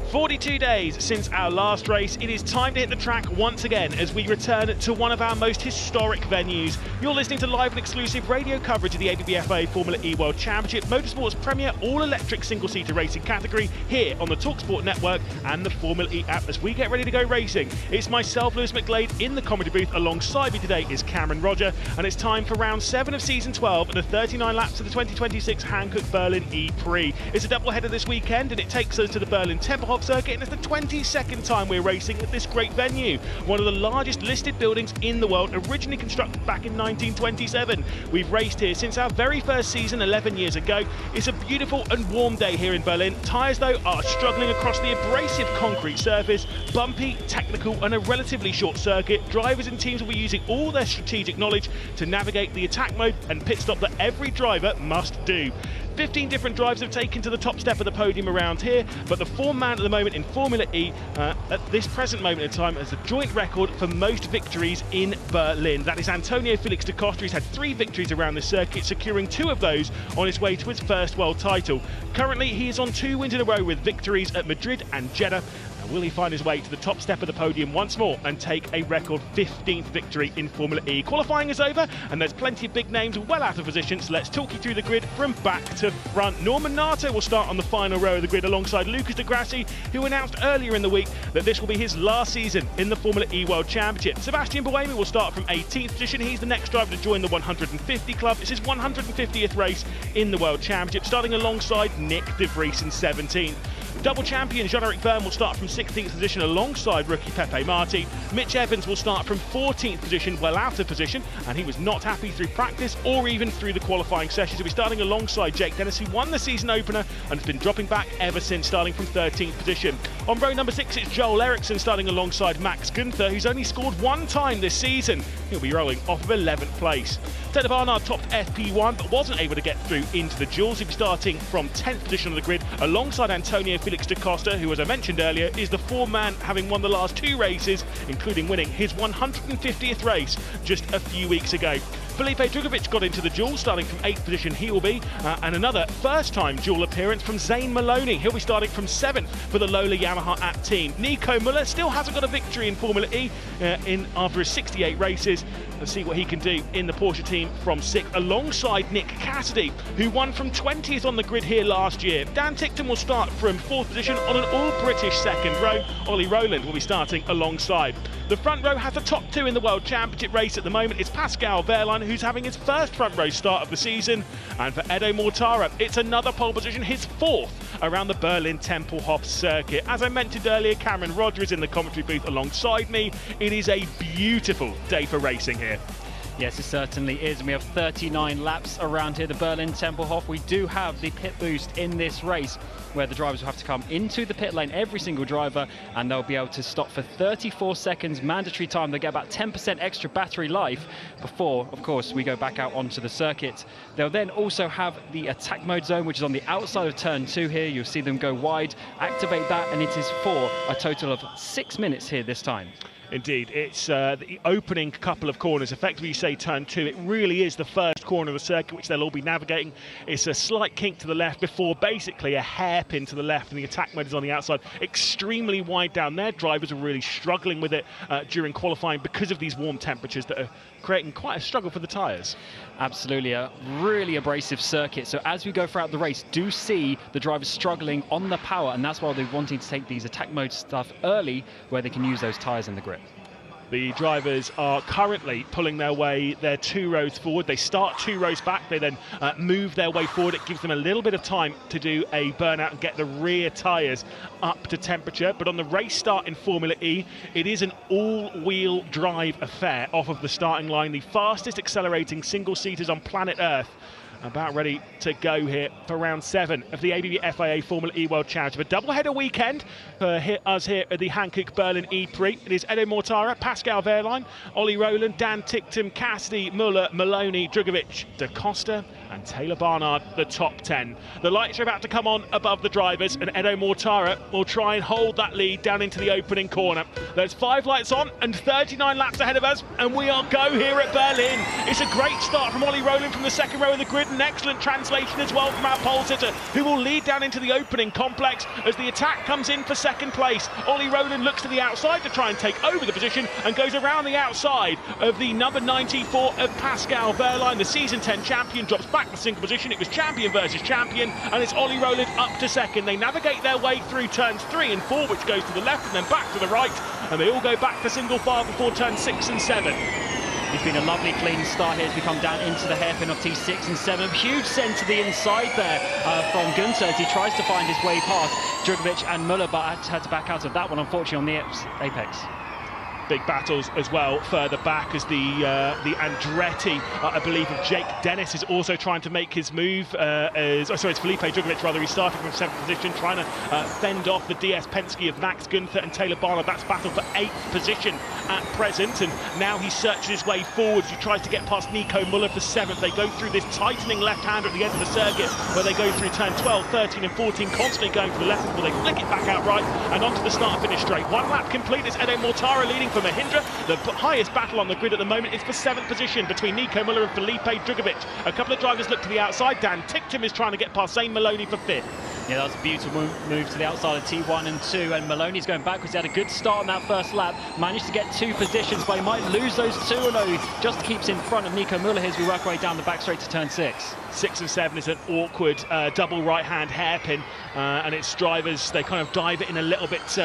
42 days since our last race, it is time to hit the track once again as we return to one of our most historic venues. You're listening to live and exclusive radio coverage of the ABBFA Formula E World Championship, Motorsport's premier all-electric single-seater racing category here on the talkSPORT network and the Formula E app as we get ready to go racing. It's myself, Lewis McGlade, in the commentary booth. Alongside me today is Cameron Roger, and it's time for round 7 of season 12 and the 39 laps of the 2026 Hankook Berlin E-Prix. It's a doubleheader this weekend and it takes us to the Berlin Tempelhof circuit, and it's the 22nd time we're racing at this great venue, one of the largest listed buildings in the world, originally constructed back in 1927. We've raced here since our very first season 11 years ago. It's a beautiful and warm day here in Berlin. Tyres though are struggling across the abrasive concrete surface, bumpy, technical and a relatively short circuit. Drivers and teams will be using all their strategic knowledge to navigate the attack mode and pit stop that every driver must do. 15 different drives have taken to the top step of the podium around here, but the form-man at the moment in Formula E at this present moment in time has a joint record for most victories in Berlin. That is Antonio Felix da Costa. He's had 3 victories around this circuit, securing 2 of those on his way to his first world title. Currently he is on 2 wins in a row with victories at Madrid and Jeddah. Will he find his way to the top step of the podium once more and take a record 15th victory in Formula E? Qualifying is over and there's plenty of big names well out of position, so let's talk you through the grid from back to front. Norman Nato will start on the final row of the grid alongside Lucas di Grassi, who announced earlier in the week that this will be his last season in the Formula E World Championship. Sebastian Buemi will start from 18th position. He's the next driver to join the 150 club. It's his 150th race in the World Championship, starting alongside Nick de Vries in 17th. Double champion Jean-Eric Vergne will start from 16th position alongside rookie Pepe Marti. Mitch Evans will start from 14th position, well out of position, and he was not happy through practice or even through the qualifying sessions. He'll be starting alongside Jake Dennis, who won the season opener and has been dropping back ever since, starting from 13th position. On row number 6, it's Joel Eriksson starting alongside Max Gunther, who's only scored 1 time this season. He'll be rolling off of 11th place. Ted Barnard topped FP1 but wasn't able to get through into the duels. He'll be starting from 10th position on the grid alongside Antonio Felix da Costa, who, as I mentioned earlier, is the form-man, having won the last 2 races, including winning his 150th race just a few weeks ago. Felipe Drugovich got into the duel, starting from 8th position he will be, and another first-time duel appearance from Zane Maloney. He'll be starting from 7th for the Lola Yamaha app team. Nico Muller still hasn't got a victory in Formula E after his 68 races. Let's see what he can do in the Porsche team from 6th, alongside Nick Cassidy, who won from 20th on the grid here last year. Dan Tickton will start from 4th position on an all-British second row. Ollie Rowland will be starting alongside. The front row has the top 2 in the World Championship race at the moment. It's Pascal Wehrlein, who's having his first front row start of the season. And for Edo Mortara, it's another pole position, his 4th around the Berlin Tempelhof circuit. As I mentioned earlier, Cameron Roger is in the commentary booth alongside me. It is a beautiful day for racing here. Yes, it certainly is. And we have 39 laps around here, the Berlin Tempelhof. We do have the pit boost in this race, where the drivers will have to come into the pit lane, every single driver, and they'll be able to stop for 34 seconds mandatory time. They'll get about 10% extra battery life before, of course, we go back out onto the circuit. They'll then also have the attack mode zone, which is on the outside of turn 2 here. You'll see them go wide, activate that, and it is for a total of 6 minutes here this time. Indeed, it's the opening couple of corners, effectively you say turn 2. It really is the first corner of the circuit which they'll all be navigating. It's a slight kink to the left before basically a hairpin to the left, and the attack mode is on the outside. Extremely wide down there. Drivers are really struggling with it during qualifying because of these warm temperatures that are creating quite a struggle for the tyres. Absolutely, a really abrasive circuit. So as we go throughout the race, do see the drivers struggling on the power, and that's why they're wanting to take these attack mode stuff early, where they can use those tyres in the grip. The drivers are currently pulling their 2 rows forward. They start 2 rows back, they then move their way forward. It gives them a little bit of time to do a burnout and get the rear tyres up to temperature. But on the race start in Formula E, it is an all-wheel drive affair off of the starting line. The fastest accelerating single-seaters on planet Earth about ready to go here for round 7 of the ABB FIA Formula E World Championship. A doubleheader weekend for us here at the Hankook Berlin E-Prix. It is Edo Mortara, Pascal Wehrlein, Ollie Rowland, Dan Tickton, Cassidy, Muller, Maloney, Drugovich, da Costa and Taylor Barnard the top 10. The lights are about to come on above the drivers, and Edo Mortara will try and hold that lead down into the opening corner. There's 5 lights on and 39 laps ahead of us, and we are go here at Berlin. It's a great start from Ollie Rowland from the second row of the grid, and excellent translation as well from our pole sitter, who will lead down into the opening complex as the attack comes in for second place. Ollie Rowland looks to the outside to try and take over the position and goes around the outside of the number 94 of Pascal Wehrlein. The season 10 champion drops back to single position. It was champion versus champion, and it's Ollie Rowland up to second. They navigate their way through turns 3 and 4, which goes to the left and then back to the right, and they all go back for single file before turns 6 and 7. It's been a lovely clean start here as we come down into the hairpin of T6 and 7. Huge send to the inside there from Gunther as he tries to find his way past Drugovic and Muller, but had to back out of that one, unfortunately, on the apex. Big battles as well further back as the Andretti, I believe, of Jake Dennis is also trying to make his move. It's Felipe Drugovic, rather. He's starting from 7th position, trying to fend off the DS Penske of Max Gunther and Taylor Barnard. That's battle for 8th position at present, and now he searches his way forward as he tries to get past Nico Muller for 7th. They go through this tightening left-hander at the end of the circuit, where they go through turn 12, 13 and 14, constantly going to the left before they flick it back out right and onto the start-finish straight. 1 lap complete. It's Edo Mortara leading for Mahindra. The highest battle on the grid at the moment is for 7th position between Nico Muller and Felipe Drugovic. A couple of drivers look to the outside. Dan Ticktum is trying to get past Zane Maloney for 5th. Yeah, that was a beautiful move to the outside of T1 and 2, and Maloney's going backwards. He had a good start on that first lap, managed to get 2 positions, but he might lose those 2, although he just keeps in front of Nico Muller as we work our way down the back straight to turn 6. 6 and 7 is an awkward double right-hand hairpin, and its drivers, they kind of dive it in a little bit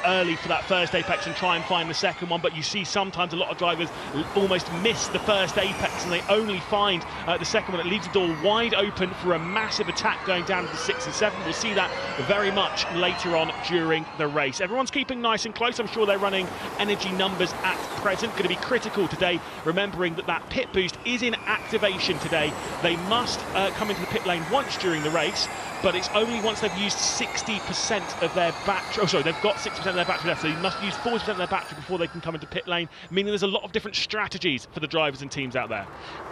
early for that first apex and try and find the second one, but you see sometimes a lot of drivers almost miss the first apex and they only find the second one. It leaves the door wide open for a massive attack going down to 6 and 7. We'll see that very much later on during the race. Everyone's keeping nice and close. I'm sure they're running energy numbers at present. Going to be critical today, remembering that that pit boost is in activation today. They must come into the pit lane once during the race, but it's only once they've used 60% of their battery. Oh, sorry, they've got 60% of their battery left, so they must use 40% of their battery before they can come into pit lane, meaning there's a lot of different strategies for the drivers and teams out there.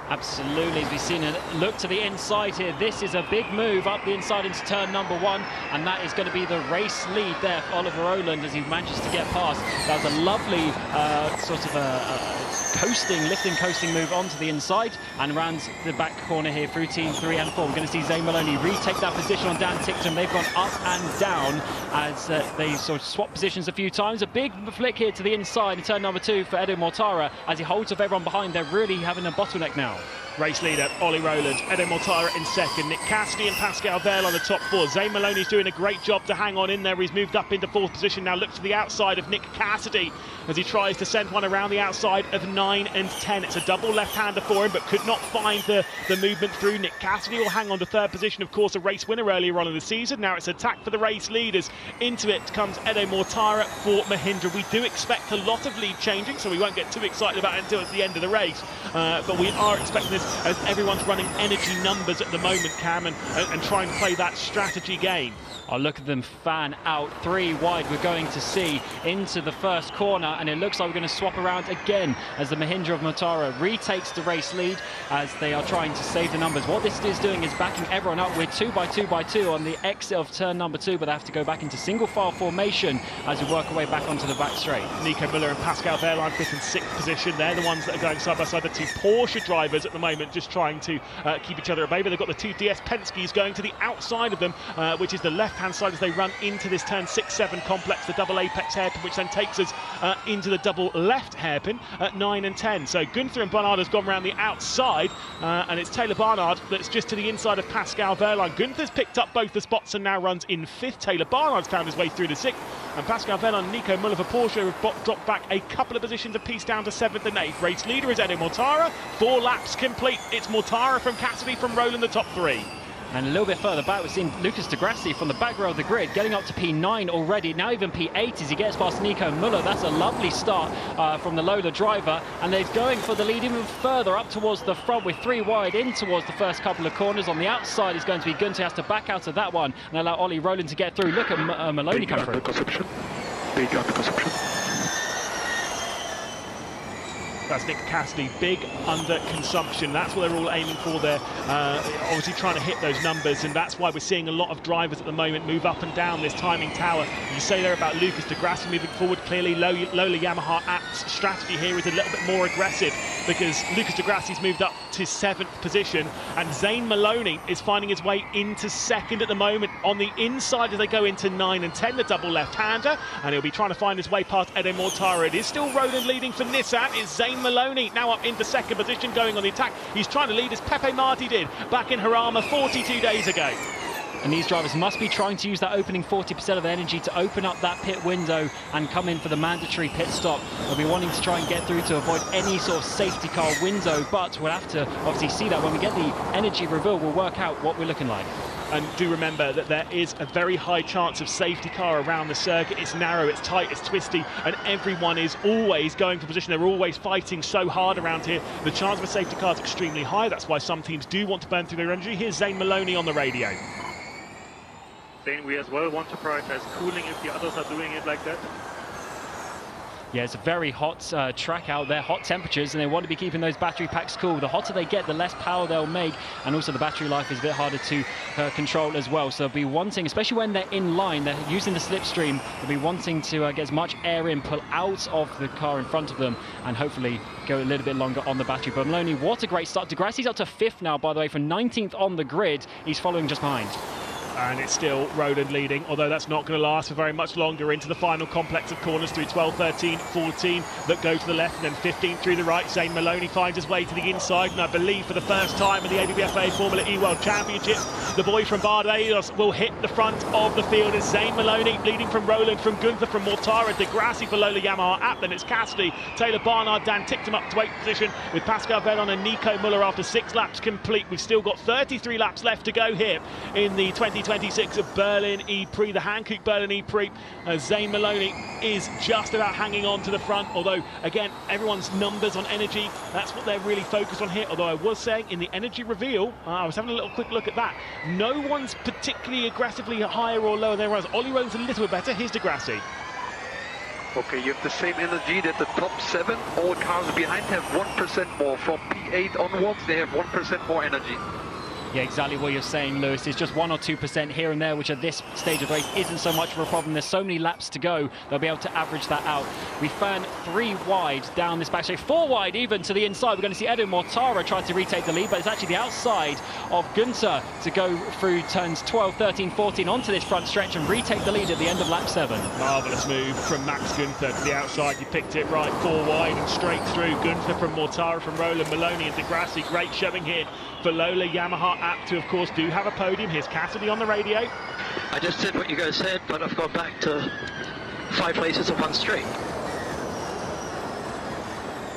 Absolutely, as we've seen a look to the inside here, this is a big move up the inside into turn number 1, and that is going to be the race lead there for Oliver Rowland as he manages to get past. That was a lovely sort of a coasting move onto the inside and around the back corner here through team 3 and 4. We're going to see Zane Maloney retake that position on Dan Ticktum. They've gone up and down as they sort of swap positions a few times. A big flick here to the inside in turn number 2 for Edo Mortara as he holds off everyone behind. They're really having a bottleneck now. Race leader, Ollie Rowland, Edo Mortara in second, Nick Cassidy and Pascal Wehrlein on the top 4. Zane Maloney's doing a great job to hang on in there. He's moved up into 4th position, now looks to the outside of Nick Cassidy as he tries to send one around the outside of 9 and 10. It's a double left-hander for him, but could not find the movement through. Nick Cassidy will hang on to 3rd position, of course, a race winner earlier on in the season. Now it's attack for the race leaders. Into it comes Edo Mortara for Mahindra. We do expect a lot of lead changing, so we won't get too excited about it until it's the end of the race, but we are expecting this as everyone's running energy numbers at the moment, Cam, and trying to play that strategy game. Oh, look at them fan out 3 wide. We're going to see into the first corner, and it looks like we're going to swap around again as the Mahindra of Mortara retakes the race lead as they are trying to save the numbers. What this is doing is backing everyone up. We're 2 by 2 by 2 on the exit of turn number 2, but they have to go back into single file formation as we work our way back onto the back straight. Nico Muller and Pascal Wehrlein 5th and 6th position. They're the ones that are going side by side. The 2 Porsche drivers at the moment just trying to keep each other at bay, but they've got the 2 DS Penske's going to the outside of them, which is the left-hand side as they run into this turn 6-7 complex, the double apex hairpin, which then takes us into the double left hairpin at 9 and 10. So Gunther and Barnard has gone around the outside, and it's Taylor Barnard that's just to the inside of Pascal Wehrlein. Gunther's picked up both the spots and now runs in 5th. Taylor Barnard's found his way through the 6th, and Pascal Wehrlein and Nico Muller for Porsche have dropped back a couple of positions apiece down to 7th and 8th. Race leader is Edo Mortara. 4 laps complete. It's Mortara from Cassidy from Rowland, the top 3. And a little bit further back, we've seen Lucas de Grassi from the back row of the grid getting up to P9 already, now even P8 as he gets past Nico Muller. That's a lovely start from the Lola driver, and they're going for the lead even further up towards the front with 3 wide in towards the first couple of corners. On the outside is going to be Gunther, has to back out of that one and allow Ollie Rowland to get through. Look at Maloney come through. That's Nick Cassidy, big under consumption. That's what they're all aiming for there. Obviously trying to hit those numbers, and that's why we're seeing a lot of drivers at the moment move up and down this timing tower. You say there about Lucas de Grassi moving forward. Clearly, Lola Yamaha App's strategy here is a little bit more aggressive, because Lucas de Grassi's moved up to 7th position, and Zane Maloney is finding his way into 2nd at the moment on the inside as they go into 9 and 10, the double left-hander, and he'll be trying to find his way past Ede Mortara. It is still Roland leading for Nissan. It's Zane Maloney now up into 2nd position, going on the attack. He's trying to lead as Pepe Marti did back in Harama 42 days ago. And these drivers must be trying to use that opening 40% of energy to open up that pit window and come in for the mandatory pit stop. They'll be wanting to try and get through to avoid any sort of safety car window, but we'll have to obviously see that when we get the energy reveal. We'll work out what we're looking like. And do remember that there is a very high chance of safety car around the circuit. It's narrow, it's tight, it's twisty, and everyone is always going for position. They're always fighting so hard around here. The chance of a safety car is extremely high. That's why some teams do want to burn through their energy. Here's Zane Maloney on the radio. Zane, we as well want to prioritize cooling if the others are doing it like that. Yeah, it's a very hot track out there, hot temperatures, and they want to be keeping those battery packs cool. The hotter they get, the less power they'll make, and also the battery life is a bit harder to control as well. So they'll be wanting, especially when they're in line, they're using the slipstream, they'll be wanting to get as much air in, pull out of the car in front of them, and hopefully go a little bit longer on the battery. But Maloney, what a great start. De Grassi's up to 5th now, by the way, from 19th on the grid. He's following just behind. And it's still Roland leading, although that's not going to last for very much longer into the final complex of corners through 12, 13, 14 that go to the left, and then 15 through the right. Zane Maloney finds his way to the inside, and I believe for the first time in the ABBFA Formula E World Championship, the boy from Barbados will hit the front of the field as Zane Maloney leading from Roland, from Gunther, from Mortara, de Grassi for Lola Yamaha App, then it's Cassidy, Taylor Barnard, Dan ticked him up to 8th position with Pascal Bellon and Nico Muller after 6 laps complete. We've still got 33 laps left to go here in the 2026 of Berlin E-Prix, the Hankook Berlin E-Prix. Zane Maloney is just about hanging on to the front, although again everyone's numbers on energy, that's what they're really focused on here. Although I was saying in the energy reveal, I was having a little quick look at that, no one's particularly aggressively higher or lower than everyone else. Ollie Rowan's a little bit better. Here's de Grassi. Okay, you have the same energy that the top 7, all cars behind have 1% more. From P8 onwards, they have 1% more energy. Yeah, exactly what you're saying, Lewis. It's just 1 or 2% here and there, which at this stage of the race isn't so much of a problem. There's so many laps to go, they'll be able to average that out. We found 3 wide down this back straight, 4 wide even to the inside. We're going to see Edu Mortara try to retake the lead, but it's actually the outside of Gunther to go through turns 12, 13, 14 onto this front stretch and retake the lead at the end of lap 7. Marvellous move from Max Gunther to the outside. You picked it right, 4 wide and straight through. Gunther from Mortara, from Roland, Maloney and de Grassi. Great showing here for Lola Yamaha App, to of course do have a podium. Here's Cassidy on the radio. I just said what you guys said, but I've gone back to 5 places and 1 straight.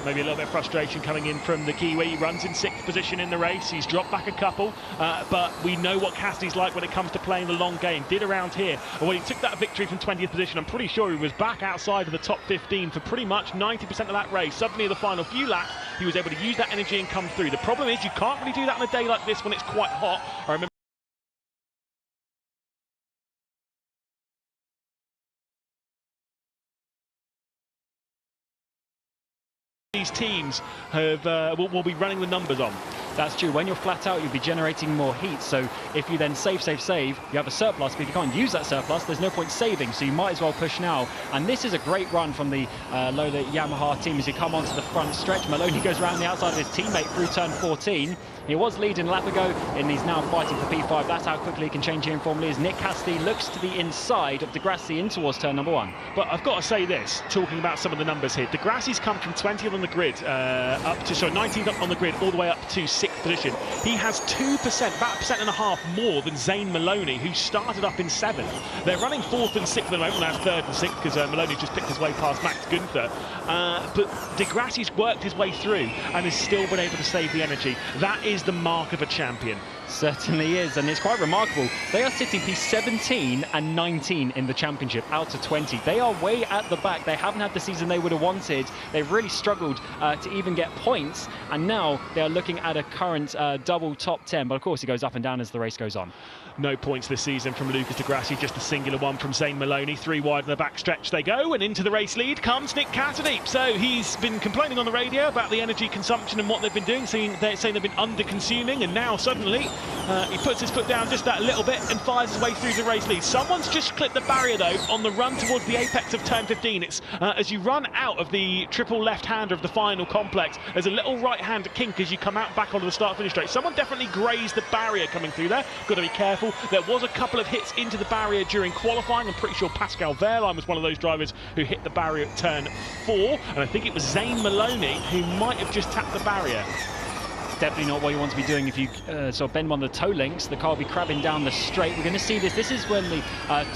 Maybe a little bit of frustration coming in from the Kiwi. He runs in 6th position in the race. He's dropped back a couple, but we know what Cassidy's like when it comes to playing the long game. Did around here. And when he took that victory from 20th position, I'm pretty sure he was back outside of the top 15 for pretty much 90% of that race. Suddenly, the final few laps, he was able to use that energy and come through. The problem is you can't really do that on a day like this when it's quite hot. I remember these teams have will be running the numbers on. That's true. When you're flat out, you'll be generating more heat. So if you then save, you have a surplus. But if you can't use that surplus, there's no point saving. So you might as well push now. And this is a great run from the Lola Yamaha team as you come onto the front stretch. Maloney goes around the outside of his teammate through turn 14. He was leading a lap ago, and he's now fighting for P5. That's how quickly he can change here in Formula E. As Nick Cassidy looks to the inside of de Grassi in towards turn number 1. But I've got to say this, talking about some of the numbers here. De Grassi's come from 20th on the grid, 19th up on the grid, all the way up to 6th position. He has 2%, about 1.5% more than Zane Maloney, who started up in 7th. They're running 4th and 6th at the moment, well, now 3rd and 6th, because Maloney just picked his way past Max Gunther. But de Grassi's worked his way through and has still been able to save the energy. That is the mark of a champion. Certainly is, and it's quite remarkable. They are sitting P17 and 19 in the championship out of 20. They are way at the back. They haven't had the season they would have wanted. They've really struggled to even get points, and now they are looking at a current double top 10. But of course, it goes up and down as the race goes on. No points this season from Lucas Di Grassi, just a singular one from Zane Maloney. 3 wide in the back stretch they go, and into the race lead comes Nick Cassidy. So he's been complaining on the radio about the energy consumption and what they've been doing, saying they've been under-consuming, and now suddenly he puts his foot down just that little bit and fires his way through the race lead. Someone's just clipped the barrier though on the run towards the apex of turn 15. It's as you run out of the triple left-hander of the final complex, there's a little right-hand kink as you come out back onto the start-finish straight. Someone definitely grazed the barrier coming through there. Got to be careful. There was a couple of hits into the barrier during qualifying. I'm pretty sure Pascal Wehrlein was one of those drivers who hit the barrier at turn 4, and I think it was Zane Maloney who might have just tapped the barrier. Definitely not what you want to be doing if you sort of bend one of the toe links. The car will be crabbing down the straight. We're going to see this. This is when the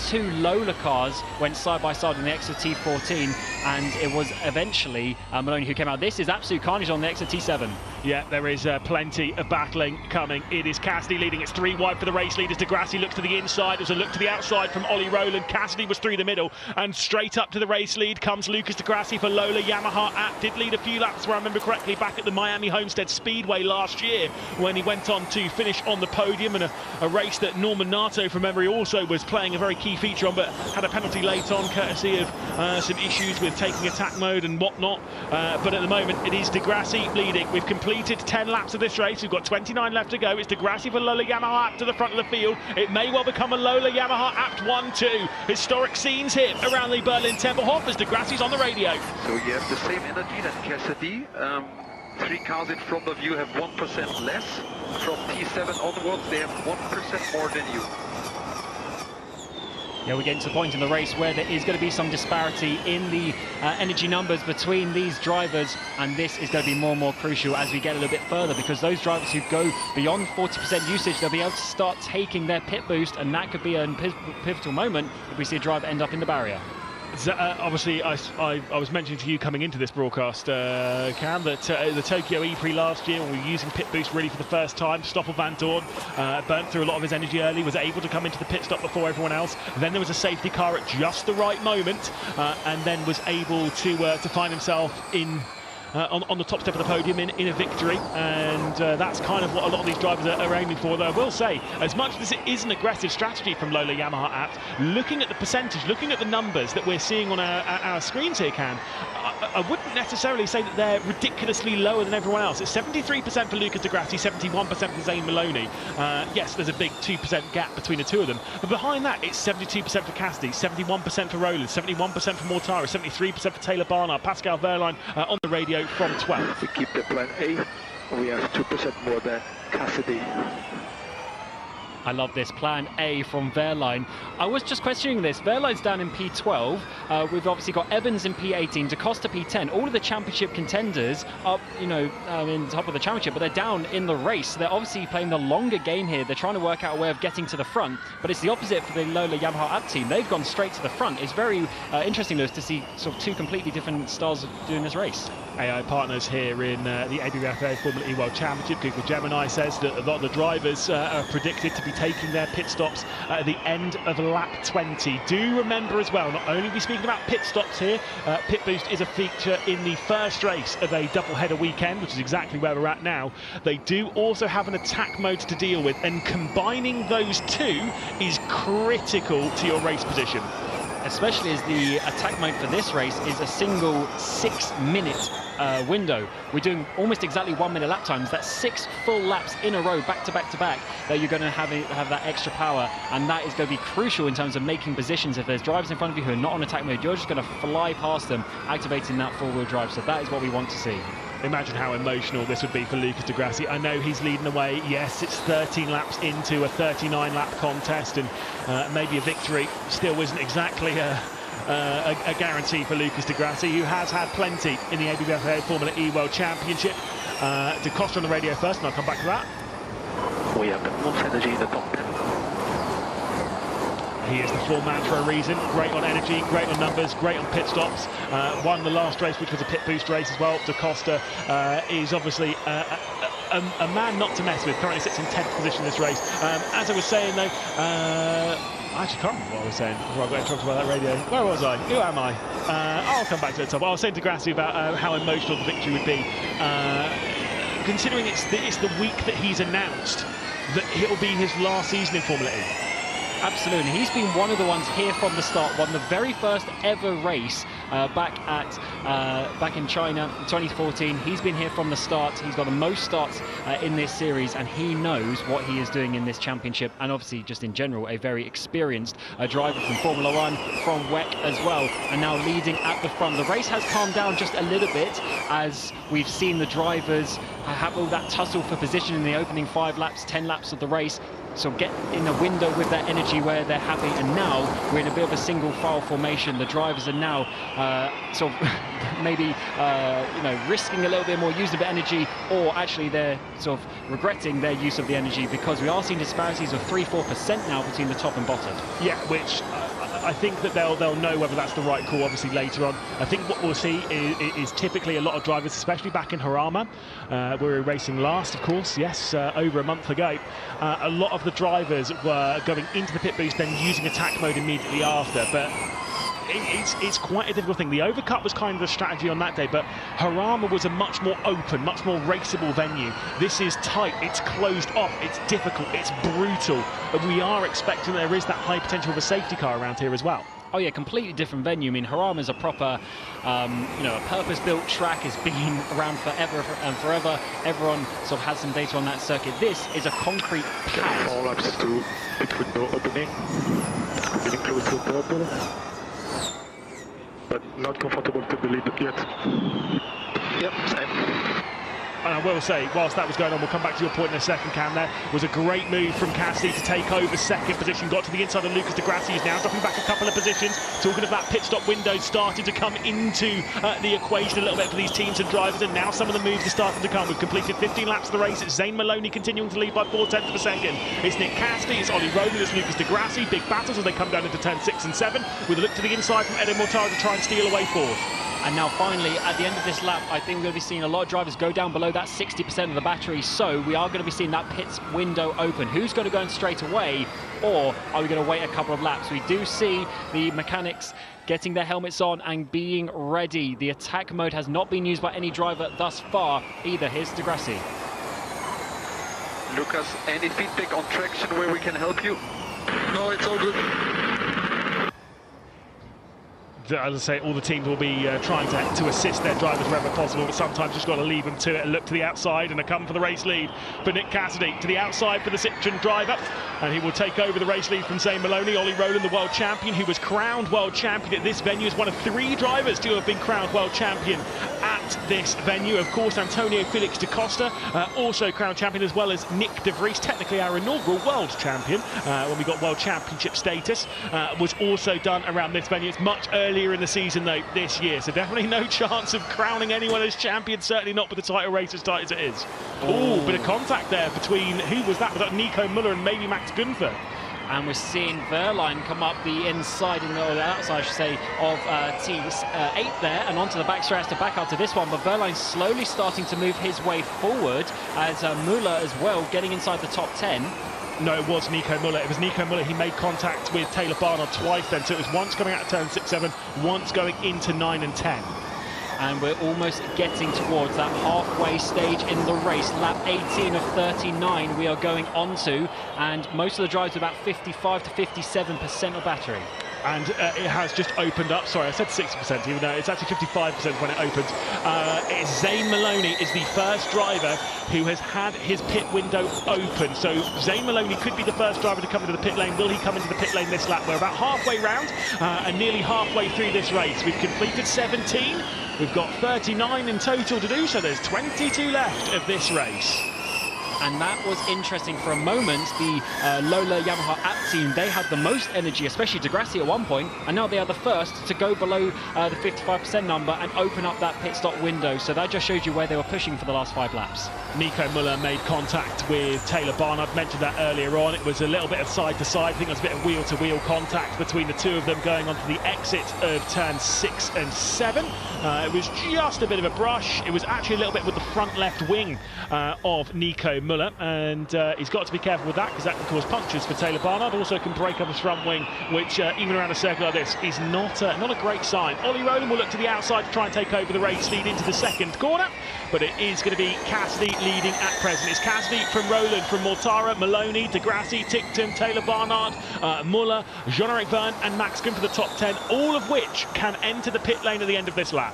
2 Lola cars went side by side on the Exeter T14, and it was eventually Maloney who came out. This is absolute carnage on the Exeter T7. Yeah, there is plenty of battling coming. It is Cassidy leading. It's 3 wide for the race leaders. Di Grassi looks to the inside. There's a look to the outside from Ollie Rowland. Cassidy was through the middle, and straight up to the race lead comes Lucas Di Grassi for Lola Yamaha app. Did lead a few laps, where I remember correctly, back at the Miami Homestead Speedway last year, when he went on to finish on the podium in a race that Norman Nato, from memory, also was playing a very key feature on, but had a penalty late on courtesy of some issues with taking attack mode and whatnot. But at the moment it is Di Grassi leading. We've completed 10 laps of this race. We've got 29 left to go. It's Di Grassi for Lola Yamaha app to the front of the field. It may well become a Lola Yamaha apt 1-2. Historic scenes here around the Berlin Tempelhof as Di Grassi's on the radio. So you have the same energy that Cassidy. 3 cars in front of you have 1% less. From T7 onwards, they have 1% more than you. Yeah, we're getting to the point in the race where there is going to be some disparity in the energy numbers between these drivers, and this is going to be more and more crucial as we get a little bit further, because those drivers who go beyond 40% usage, they'll be able to start taking their pit boost, and that could be a pivotal moment if we see a driver end up in the barrier. Obviously, I was mentioning to you coming into this broadcast, Cam, that the Tokyo E-Prix last year, when we were using pit boost really for the first time, Stoffel Van Dorn burnt through a lot of his energy early, was able to come into the pit stop before everyone else. Then there was a safety car at just the right moment, and then was able to find himself in on the top step of the podium in a victory, and that's kind of what a lot of these drivers are aiming for. Though I will say, as much as it is an aggressive strategy from Lola Yamaha apt, looking at the percentage, looking at the numbers that we're seeing on our screens here, Cam, I wouldn't necessarily say that they're ridiculously lower than everyone else. It's 73% for Lucas Di Grassi, 71% for Zane Maloney. Yes, there's a big 2% gap between the two of them, but behind that it's 72% for Cassidy, 71% for Rowland, 71% for Mortara, 73% for Taylor Barnard. Pascal Wehrlein on the radio from 12. We keep the plan A. We have 2% more than Cassidy. I love this plan A from Wehrlein. I was just questioning this. Wehrlein's down in P12. We've obviously got Evans in P18, DaCosta P10. All of the championship contenders are, in top of the championship, but they're down in the race. They're obviously playing the longer game here. They're trying to work out a way of getting to the front, but it's the opposite for the Lola Yamaha app team. They've gone straight to the front. It's very interesting, Lewis, to see sort of 2 completely different styles of doing this race. AI partners here in the ABBFA Formula E World Championship. Google Gemini says that a lot of the drivers are predicted to be taking their pit stops at the end of lap 20. Do remember as well, not only are we speaking about pit stops here, pit boost is a feature in the first race of a double-header weekend, which is exactly where we're at now. They do also have an attack mode to deal with, and combining those two is critical to your race position. Especially as the attack mode for this race is a single 6-minute window. We're doing almost exactly 1 minute lap times. That's 6 full laps in a row, back to back to back, that you're going to have that extra power, and that is going to be crucial in terms of making positions. If there's drivers in front of you who are not on attack mode, you're just going to fly past them, activating that four-wheel drive. So that is what we want to see. Imagine how emotional this would be for Lucas Di Grassi. I know he's leading the way. Yes, it's 13 laps into a 39-lap contest, and maybe a victory still isn't exactly a guarantee for Lucas Di Grassi, who has had plenty in the ABBFA Formula E World Championship. DaCosta on the radio first, and I'll come back to that. We have the most energy in the top 10. He is the floor man for a reason. Great on energy, great on numbers, great on pit stops. Won the last race, which was a pit boost race as well. DaCosta is obviously a man not to mess with. Currently sits in 10th position in this race. As I was saying though, I actually can't remember what I was saying before I got talked about that radio. Where was I? Who am I? I'll come back to the top. I was saying to Grassi about how emotional the victory would be, considering it's the week that he's announced that it'll be his last season in Formula E? Absolutely. He's been one of the ones here from the start, won the very first ever race back in China in 2014. He's been here from the start. He's got the most starts in this series, and he knows what he is doing in this championship, and obviously just in general a very experienced driver from Formula 1, from WEC as well, and now leading at the front. The race has calmed down just a little bit as we've seen the drivers have all that tussle for position in the opening 5 laps, 10 laps of the race. So get in a window with that energy where they're happy, and now we're in a bit of a single file formation. The drivers are now sort of maybe you know, risking a little bit more, using a bit of energy, or actually they're sort of regretting their use of the energy, because we are seeing disparities of 3-4% now between the top and bottom. Yeah, which I think that they'll know whether that's the right call, obviously, later on. I think what we'll see is typically a lot of drivers, especially back in Harama, we were racing last, of course, yes, over a month ago. A lot of the drivers were going into the pit boost, then using attack mode immediately after, but it's quite a difficult thing. The overcut was kind of the strategy on that day, but Harama was a much more open, much more raceable venue. This is tight, it's closed off, it's difficult, it's brutal, and we are expecting there is that high potential of a safety car around here as well. Oh yeah, completely different venue. I mean, Harama is a proper, you know, a purpose-built track. Has been around forever and forever. Everyone sort of has some data on that circuit. This is a concrete pad. 4 laps to pit window opening. Getting close to purple, but not comfortable to believe it yet. Yep, same. And I will say, whilst that was going on, we'll come back to your point in a second, Cam, there was a great move from Cassidy to take over second position, got to the inside of Lucas de Grassi, who's now dropping back a couple of positions. Talking of that pit stop window starting to come into the equation a little bit for these teams and drivers, and now some of the moves are starting to come. We've completed 15 laps of the race. It's Zane Maloney continuing to lead by 0.4 of a second. It's Nick Cassidy, it's Ollie Rowland, it's Lucas de Grassi. Big battles as they come down into turn 6 and 7, with a look to the inside from Edo Mortara to try and steal away forward. And now finally, at the end of this lap, I think we're going to be seeing a lot of drivers go down below that 60% of the battery. So we are going to be seeing that pits window open. Who's going to go in straight away, or are we going to wait a couple of laps? We do see the mechanics getting their helmets on and being ready. The attack mode has not been used by any driver thus far either. Here's de Grassi. Lucas, any feedback on traction where we can help you? No, it's all good. As I say, all the teams will be trying to assist their drivers wherever possible, but sometimes just got to leave them to it and look to the outside, and a come for the race lead for Nick Cassidy. To the outside for the Citroen driver, and he will take over the race lead from Zane Maloney. Ollie Rowland, the world champion, who was crowned world champion at this venue, is one of 3 drivers to have been crowned world champion at this venue. Of course, Antonio Felix da Costa, also crowned champion, as well as Nick de Vries, technically our inaugural world champion when we got world championship status, was also done around this venue. It's much earlier in the season though this year, so definitely no chance of crowning anyone as champion, certainly not with the title race as tight as it is. Oh, bit of contact there between, who was that? Was that Nico Müller and maybe Max Gunther? And we're seeing Verline come up the inside, or the outside I should say, of T8 there, and onto the back straight to back out to this one. But Verline's slowly starting to move his way forward, as Müller as well getting inside the top 10. No, it was Nico Müller. It was Nico Müller. He made contact with Taylor Barnard twice then, so it was once coming out of turn 6-7, once going into 9 and 10. And we're almost getting towards that halfway stage in the race. Lap 18 of 39 we are going on to, and most of the drives are about 55 to 57% of battery. And it has just opened up. Sorry, I said 60%, even though it's actually 55% when it opens. Zane Maloney is the first driver who has had his pit window open. So Zane Maloney could be the first driver to come into the pit lane. Will he come into the pit lane this lap? We're about halfway round and nearly halfway through this race. We've completed 17. We've got 39 in total to do, so there's 22 left of this race. And that was interesting for a moment. The Lola Yamaha app team, they had the most energy, especially de Grassi at one point, and now they are the first to go below the 55% number and open up that pit stop window. So that just shows you where they were pushing for the last 5 laps. Nico Müller made contact with Taylor Barnard. Mentioned that earlier on. It was a little bit of side to side. I think there was a bit of wheel to wheel contact between the two of them going onto the exit of turn 6 and 7. It was just a bit of a brush. It was actually a little bit with the front left wing of Nico Muller, and he's got to be careful with that because that can cause punctures for Taylor Barnard. Also can break up his front wing, which even around a circle like this is not a great sign. Ollie Rowland will look to the outside to try and take over the race lead into the second corner, but it is going to be Cassidy leading at present. It's Cassidy from Rowland, from Mortara, Maloney, De Grassi, Tickton, Taylor Barnard, Muller, Jean-Eric Verne and Max Gunn for the top 10, all of which can enter the pit lane at the end of this lap.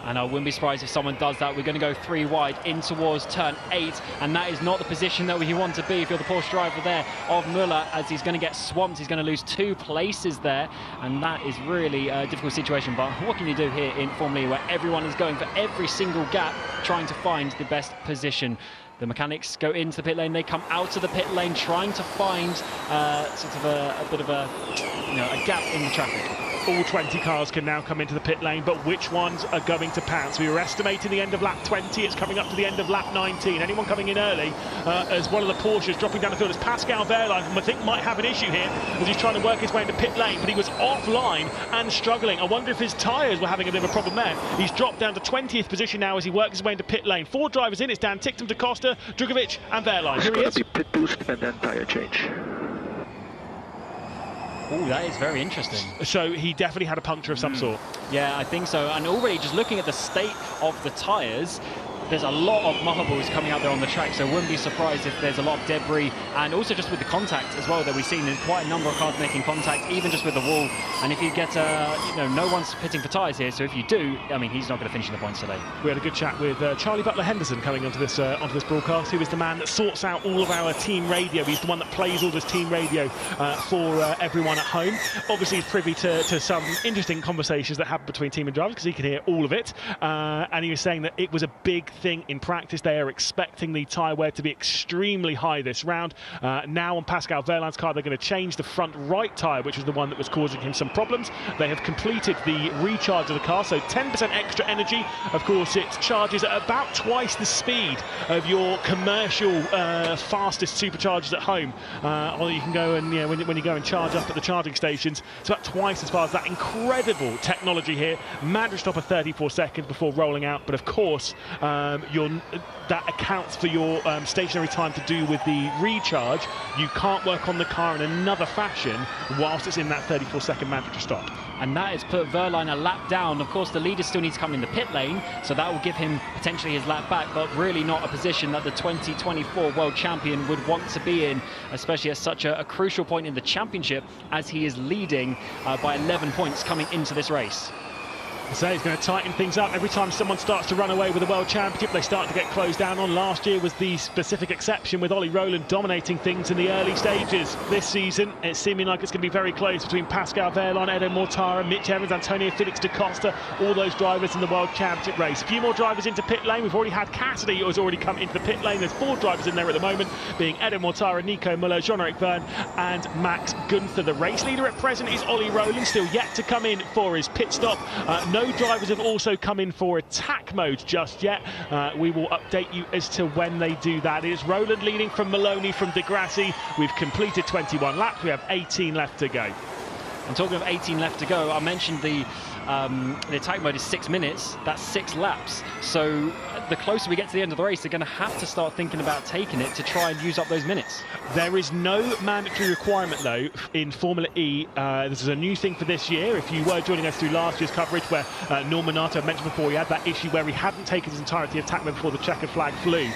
And I wouldn't be surprised if someone does that. We're going to go 3 wide in towards turn 8, and that is not the position that you want to be if you're the Porsche driver there of Muller, as he's going to get swamped. He's going to lose 2 places there, and that is really a difficult situation. But what can you do here in Formula E, where everyone is going for every single gap, trying to find the best position? The mechanics go into the pit lane, they come out of the pit lane trying to find sort of a bit of a gap in the traffic. All 20 cars can now come into the pit lane, but which ones are going to pounce? We were estimating the end of lap 20, it's coming up to the end of lap 19. Anyone coming in early, as one of the Porsches dropping down the field, as Pascal Wehrlein, I think might have an issue here, as he's trying to work his way into pit lane, but he was offline and struggling. I wonder if his tyres were having a bit of a problem there. He's dropped down to 20th position now as he works his way into pit lane. 4 drivers in, it's Dan Ticktum, Da Costa, Drugovic and Wehrlein. Here he is. Pit boost and then tyre change. Oh, that is very interesting. So he definitely had a puncture of some sort. Yeah, I think so. And already just looking at the state of the tyres, there's a lot of marbles coming out there on the track, so wouldn't be surprised if there's a lot of debris, and also just with the contact as well that we've seen. There's quite a number of cars making contact, even just with the wall. And if you get, no one's pitting for tyres here, so if you do, I mean, he's not going to finish in the points today. We had a good chat with Charlie Butler Henderson coming onto this broadcast, who is the man that sorts out all of our team radio. He's the one that plays all this team radio for everyone at home. Obviously, he's privy to some interesting conversations that happen between team and drivers, because he can hear all of it. And he was saying that it was a big thing in practice. They are expecting the tyre wear to be extremely high this round. Now on Pascal Wehrlein's car, they're going to change the front right tyre, which was the one that was causing him some problems. They have completed the recharge of the car, so 10% extra energy. Of course, it charges at about twice the speed of your commercial fastest superchargers at home. Or you can go and, when you go and charge up at the charging stations, it's about twice as far as that. Incredible technology here. Managed to stop at 34 seconds before rolling out, but of course, that accounts for your stationary time to do with the recharge. You can't work on the car in another fashion whilst it's in that 34-second mandatory stop. And that has put Wehrlein a lap down. Of course, the leader still needs to come in the pit lane, so that will give him potentially his lap back, but really not a position that the 2024 world champion would want to be in, especially at such a crucial point in the championship, as he is leading by 11 points coming into this race. So he's going to tighten things up. Every time someone starts to run away with the World Championship, they start to get closed down on. Last year was the specific exception, with Ollie Rowland dominating things in the early stages. This season, it's seeming like it's going to be very close between Pascal Wehrlein, Edo Mortara, Mitch Evans, Antonio Felix da Costa, all those drivers in the World Championship race. A few more drivers into pit lane. We've already had Cassidy, who has already come into the pit lane. There's 4 drivers in there at the moment, being Edo Mortara, Nico Muller, Jean-Eric Verne and Max Gunther. The race leader at present is Ollie Rowland, still yet to come in for his pit stop. No drivers have also come in for attack mode just yet. We will update you as to when they do that. It is Rowland leading from Maloney, from De Grassi. We've completed 21 laps. We have 18 left to go. And talking of 18 left to go, I mentioned the attack mode is 6 minutes. That's 6 laps. So the closer we get to the end of the race, they're going to have to start thinking about taking it to try and use up those minutes. There is no mandatory requirement, though, in Formula E. This is a new thing for this year. If you were joining us through last year's coverage, where Norman Nato mentioned before, he had that issue where he hadn't taken his entirety of attack mode before the checkered flag flew.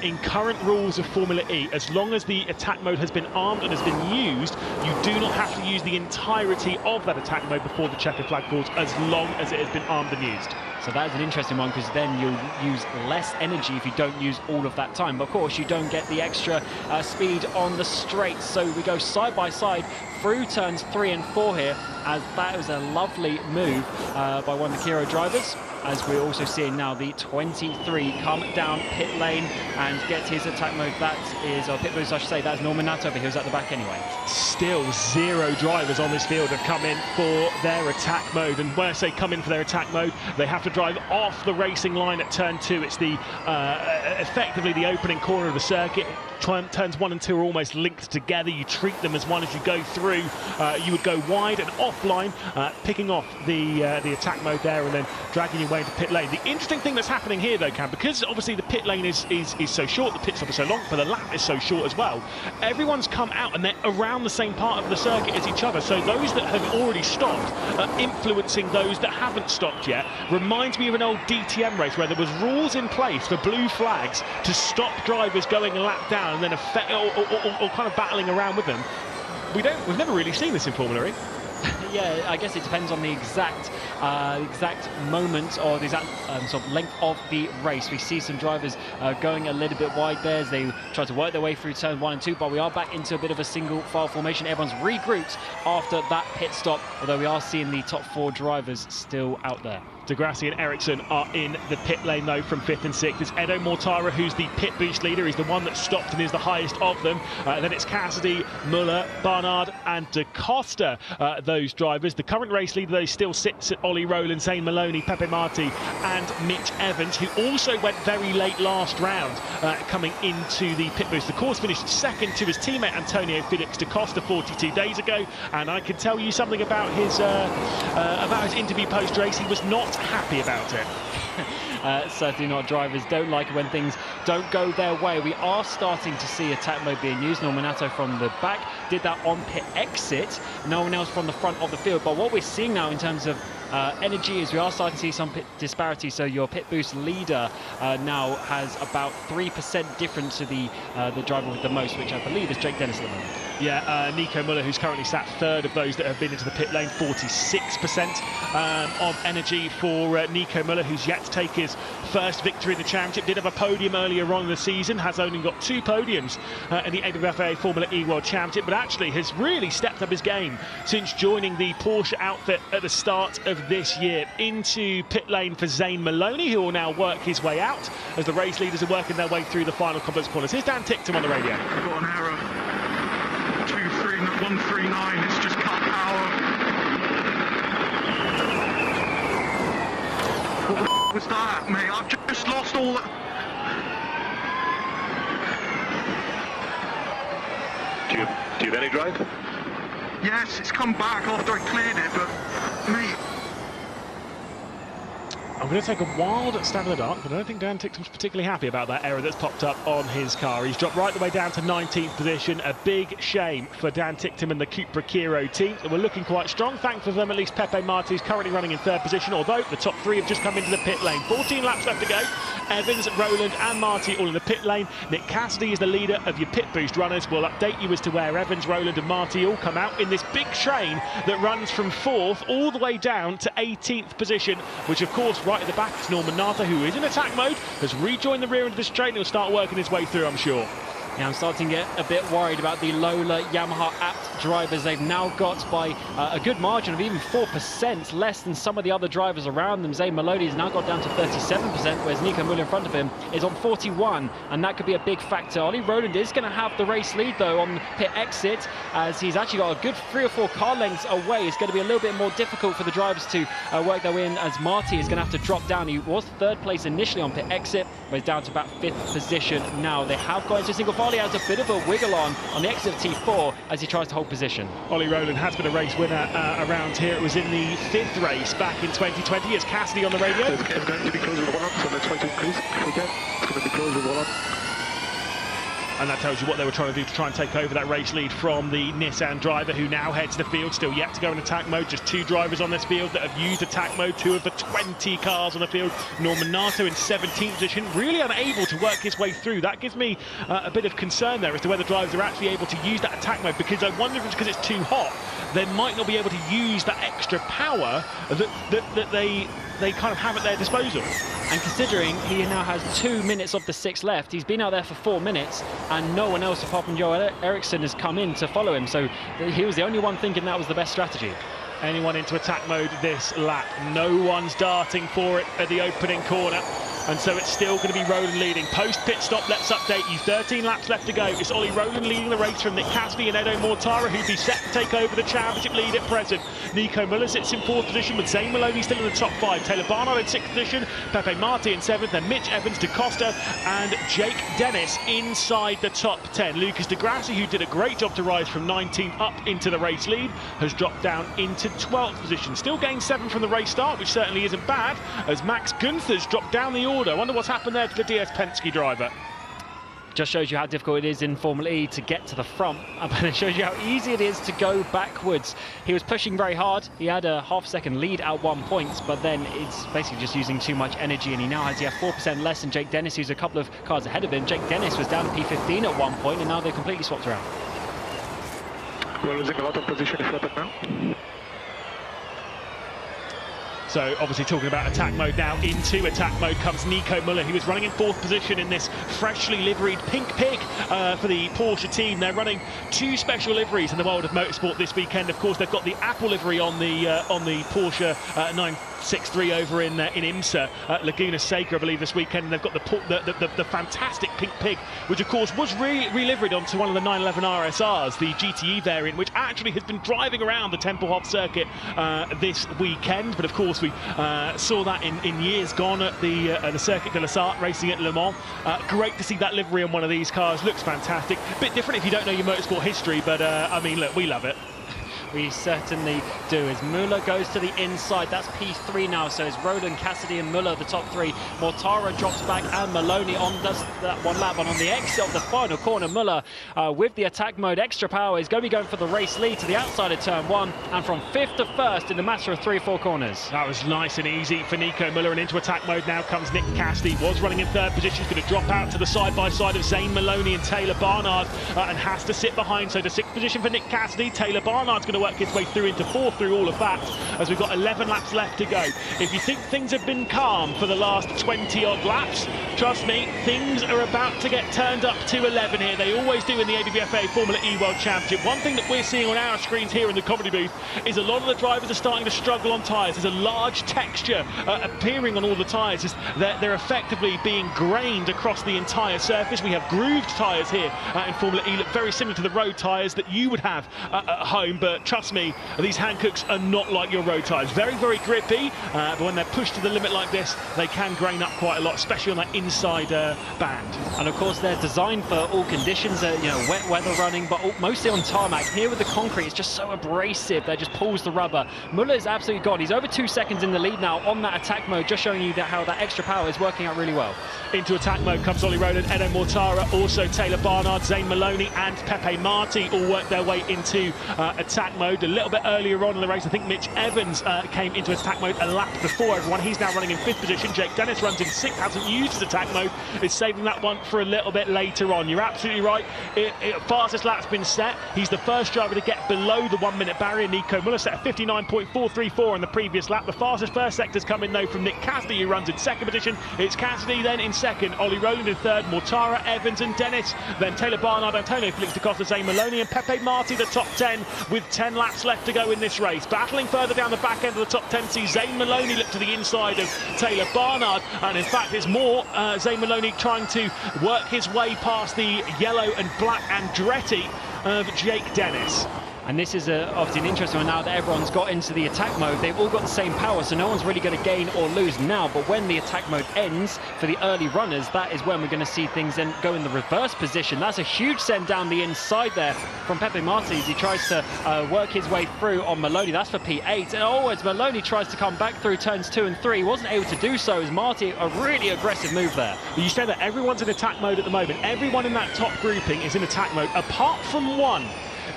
In current rules of Formula E, as long as the attack mode has been armed and has been used, you do not have to use the entirety of that attack mode before the checkered flag falls, as long as it has been armed and used. So that is an interesting one, because then you'll use less energy if you don't use all of that time. But of course, you don't get the extra speed on the straights. So we go side by side through turns 3 and 4 here, as that was a lovely move by one of the Kiro drivers. As we're also seeing now the 23 come down pit lane and get his attack mode. That is, or pit boost I should say, that's Norman Nato, but he was at the back anyway. Still 0 drivers on this field have come in for their attack mode. And when I say come in for their attack mode, they have to drive off the racing line at turn 2. It's the effectively the opening corner of the circuit. Turns 1 and 2 are almost linked together. You treat them as one as you go through. You would go wide and off offline, picking off the attack mode there and then dragging your way into pit lane. The interesting thing that's happening here though, Cam, because obviously the pit lane is so short, the pit stop is so long, but the lap is so short as well, everyone's come out and they're around the same part of the circuit as each other. So those that have already stopped are influencing those that haven't stopped yet. Reminds me of an old DTM race where there was rules in place for blue flags to stop drivers going a lap down and then or kind of battling around with them. We've never really seen this in Formula E. Yeah, I guess it depends on the exact moment or the exact sort of length of the race. We see some drivers going a little bit wide there as they try to work their way through turn 1 and 2, but we are back into a bit of a single file formation. Everyone's regrouped after that pit stop, although we are seeing the top 4 drivers still out there. De Grassi and Ericsson are in the pit lane though from 5th and 6th. It's Edo Mortara who's the pit boost leader. He's the one that stopped and is the highest of them. Then it's Cassidy, Muller, Barnard and Da Costa, those drivers. The current race leader though still sits at Ollie Rowland, Zane Maloney, Pepe Marti and Mitch Evans, who also went very late last round coming into the pit boost. The course finished second to his teammate Antonio Felix Da Costa 42 days ago, and I can tell you something about his interview post-race. He was not happy about it. Certainly not. Drivers don't like it when things don't go their way. We are starting to see attack mode being used. Nominato from the back did that on pit exit. No one else from the front of the field. But what we're seeing now in terms of energy is we are starting to see some pit disparity. So your pit boost leader now has about 3% difference to the driver with the most, which I believe is Jake Dennis at the moment. Yeah, Nico Muller, who's currently sat 3rd of those that have been into the pit lane, 46% of energy for Nico Muller, who's yet to take his first victory in the championship. Did have a podium earlier on in the season, has only got 2 podiums in the ABBFA Formula E World Championship, but actually has really stepped up his game since joining the Porsche outfit at the start of this year. Into pit lane for Zane Maloney, who will now work his way out as the race leaders are working their way through the final complex corners. Here's Dan Ticktum on the radio. We've got an error. 139, it's just cut power. What the f was that, mate? I've just lost all that. Do you have any drive? Yes, it's come back after I cleared it, but mate. I'm going to take a wild stab in the dark, but I don't think Dan Ticktum's particularly happy about that error that's popped up on his car. He's dropped right the way down to 19th position. A big shame for Dan Ticktum and the Cupra Kiro team. We're looking quite strong. Thankful for them, at least Pepe Marti is currently running in 3rd position, although the top 3 have just come into the pit lane. 14 laps left to go. Evans, Rowland and Marti all in the pit lane. Nick Cassidy is the leader of your pit boost runners. We'll update you as to where Evans, Rowland and Marti all come out in this big train that runs from 4th all the way down to 18th position, which of course right at the back is Norman Nata, who is in attack mode, has rejoined the rear end of this train. He'll start working his way through, I'm sure. Yeah, I'm starting to get a bit worried about the Lola Yamaha apt drivers. They've now got by a good margin of even 4% less than some of the other drivers around them. Zane Maloney has now got down to 37%, whereas Nico Muller in front of him is on 41, and that could be a big factor. Ollie Rowland is going to have the race lead, though, on pit exit, as he's actually got a good 3 or 4 car lengths away. It's going to be a little bit more difficult for the drivers to work their way in, as Marti is going to have to drop down. He was 3rd place initially on pit exit, but he's down to about 5th position now. They have got into a single file. He has a bit of a wiggle on the exit of T4 as he tries to hold position. Ollie Rowland has been a race winner around here. It was in the 5th race back in 2020. It's Cassidy on the radio. It's going to be close with 1 up, so let's try to increase if we can. It's going to be close with 1 up. And that tells you what they were trying to do to try and take over that race lead from the Nissan driver, who now heads the field, still yet to go in attack mode. Just 2 drivers on this field that have used attack mode, 2 of the 20 cars on the field. Norman Nato in 17th position, really unable to work his way through. That gives me a bit of concern there as to whether drivers are actually able to use that attack mode, because I wonder if it's because it's too hot, they might not be able to use that extra power that they kind of have at their disposal. And considering he now has 2 minutes of the 6 left, he's been out there for 4 minutes, and no one else apart from Joel Eriksson has come in to follow him, so he was the only one thinking that was the best strategy. Anyone into attack mode this lap? No one's darting for it at the opening corner. and so it's still going to be Rowland leading. Post pit stop, let's update you. 13 laps left to go. It's Ollie Rowland leading the race from Nick Cassidy and Edo Mortara, who'd be set to take over the championship lead at present. Nico Müller sits in 4th position with Zane Maloney still in the top 5. Taylor Barnard in 6th position, Pepe Marti in 7th, then Mitch Evans, DaCosta and Jake Dennis inside the top 10. Lucas de Grassi, who did a great job to rise from 19th up into the race lead, has dropped down into 12th position. Still gained 7 from the race start, which certainly isn't bad, as Max Gunther's dropped down the order. I wonder what's happened there to the DS Penske driver. Just shows you how difficult it is in Formula E to get to the front, but it shows you how easy it is to go backwards. He was pushing very hard. He had a half-second lead at one point, but then it's basically just using too much energy, and he now has 4% less than Jake Dennis, who's a couple of cars ahead of him. Jake Dennis was down to P15 at one point, and now they're completely swapped around. We're losing a lot of position if you now. So obviously talking about attack mode now, into attack mode comes Nico Müller. He was running in 4th position in this freshly liveried Pink Pig for the Porsche team. They're running 2 special liveries in the world of motorsport this weekend. Of course, they've got the Apple livery on the Porsche 963 over in IMSA at Laguna Seca, I believe, this weekend. And they've got the fantastic Pink Pig, which of course was re-liveried onto one of the 911 RSRs, the GTE variant, which actually has been driving around the Tempelhof circuit this weekend. But of course, we saw that in years gone at the Circuit de la Sarthe, racing at Le Mans. Great to see that livery on one of these cars. Looks fantastic. Bit different if you don't know your motorsport history, but I mean, look, we love it. We certainly do. As Müller goes to the inside, that's P3 now, so it's Rowland, Cassidy and Müller, the top 3. Mortara drops back and Maloney does that one lap, and on the exit of the final corner, Müller with the attack mode extra power is going to be going for the race lead to the outside of turn 1, and from 5th to 1st in a matter of 3 or 4 corners. That was nice and easy for Nico Müller, and into attack mode now comes Nick Cassidy. Was running in 3rd position, he's going to drop out to the side-by-side of Zane Maloney and Taylor Barnard, and has to sit behind. So to 6th position for Nick Cassidy. Taylor Barnard's going to work his way through into 4th through all of that, as we've got 11 laps left to go. If you think things have been calm for the last 20-odd laps, trust me, things are about to get turned up to 11 here. They always do in the ABBFA Formula E World Championship. One thing that we're seeing on our screens here in the comedy booth is a lot of the drivers are starting to struggle on tyres. There's a large texture appearing on all the tyres, as they're effectively being grained across the entire surface. We have grooved tyres here in Formula E, look very similar to the road tyres that you would have at home, but trust me, these Hancocks are not like your road tyres. Very, very grippy, but when they're pushed to the limit like this, they can grain up quite a lot, especially on that inside band. And of course, they're designed for all conditions, wet weather running, but mostly on tarmac. Here with the concrete, it's just so abrasive, that just pulls the rubber. Müller is absolutely gone. He's over 2 seconds in the lead now on that attack mode, just showing you how that extra power is working out really well. Into attack mode comes Ollie Rowland, Edo Mortara, also Taylor Barnard, Zane Maloney and Pepe Marti all work their way into attack mode. A little bit earlier on in the race, I think Mitch Evans came into attack mode a lap before everyone. He's now running in 5th position. Jake Dennis runs in 6th, hasn't used his attack mode, is saving that one for a little bit later on. You're absolutely right. Fastest lap's been set. He's the first driver to get below the 1-minute barrier. Nico Müller set a 59.434 in the previous lap. The fastest first sector's come in though from Nick Cassidy, who runs in 2nd position. It's Cassidy then in 2nd, Ollie Rowland in 3rd, Mortara, Evans and Dennis, then Taylor Barnard, Antonio Felix DaCosta, Zane Maloney and Pepe Marti, the top 10 with 10 laps left to go in this race. Battling further down the back end of the top 10, see Zane Maloney look to the inside of Taylor Barnard, and in fact it's more Zane Maloney trying to work his way past the yellow and black Andretti of Jake Dennis. And this is obviously an interesting one now that everyone's got into the attack mode. They've all got the same power, so no one's really going to gain or lose now. But when the attack mode ends for the early runners, that is when we're going to see things then go in the reverse position. That's a huge send down the inside there from Pepe Marti as he tries to work his way through on Maloney. That's for P8. And as Maloney tries to come back through turns 2 and 3, he wasn't able to do so as Marti, a really aggressive move there. You say that everyone's in attack mode at the moment. Everyone in that top grouping is in attack mode, apart from one.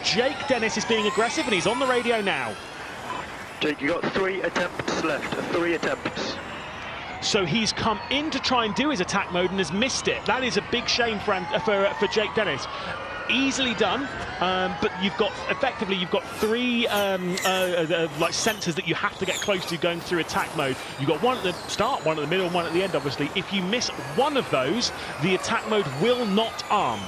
Jake Dennis is being aggressive and he's on the radio now. Jake, you got 3 attempts left, 3 attempts. So he's come in to try and do his attack mode and has missed it. That is a big shame for Jake Dennis. Easily done, but you've got 3 like sensors that you have to get close to going through attack mode. You've got one at the start, one at the middle, one at the end, obviously. If you miss one of those, the attack mode will not arm.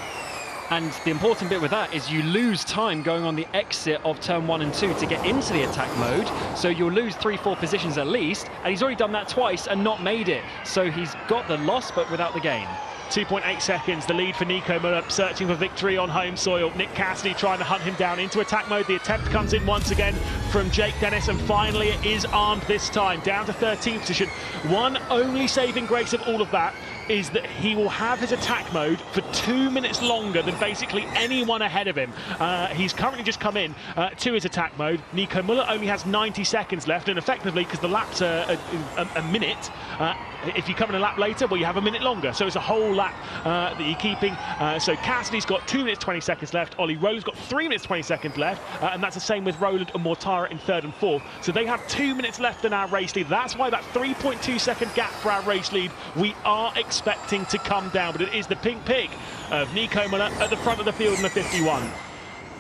And the important bit with that is you lose time going on the exit of turn 1 and 2 to get into the attack mode. So you'll lose 3-4 positions at least, and he's already done that twice and not made it. So he's got the loss, but without the gain. 2.8 seconds, the lead for Nico Müller, searching for victory on home soil. Nick Cassidy trying to hunt him down into attack mode. The attempt comes in once again from Jake Dennis, and finally it is armed this time, down to 13th position. One only saving grace of all of that is that he will have his attack mode for 2 minutes longer than basically anyone ahead of him. He's currently just come in to his attack mode. Nico Müller only has 90 seconds left, and effectively, because the laps are a minute, if you come in a lap later, well, you have a minute longer. So it's a whole lap that you're keeping. So Cassidy's got 2 minutes 20 seconds left. Ollie Rowland's got 3 minutes 20 seconds left, and that's the same with Rowland and Mortara in 3rd and 4th. So they have 2 minutes left in our race lead. That's why that 3.2 second gap for our race lead we are expecting to come down, but it is the pink pig of Nico Müller at the front of the field in the 51.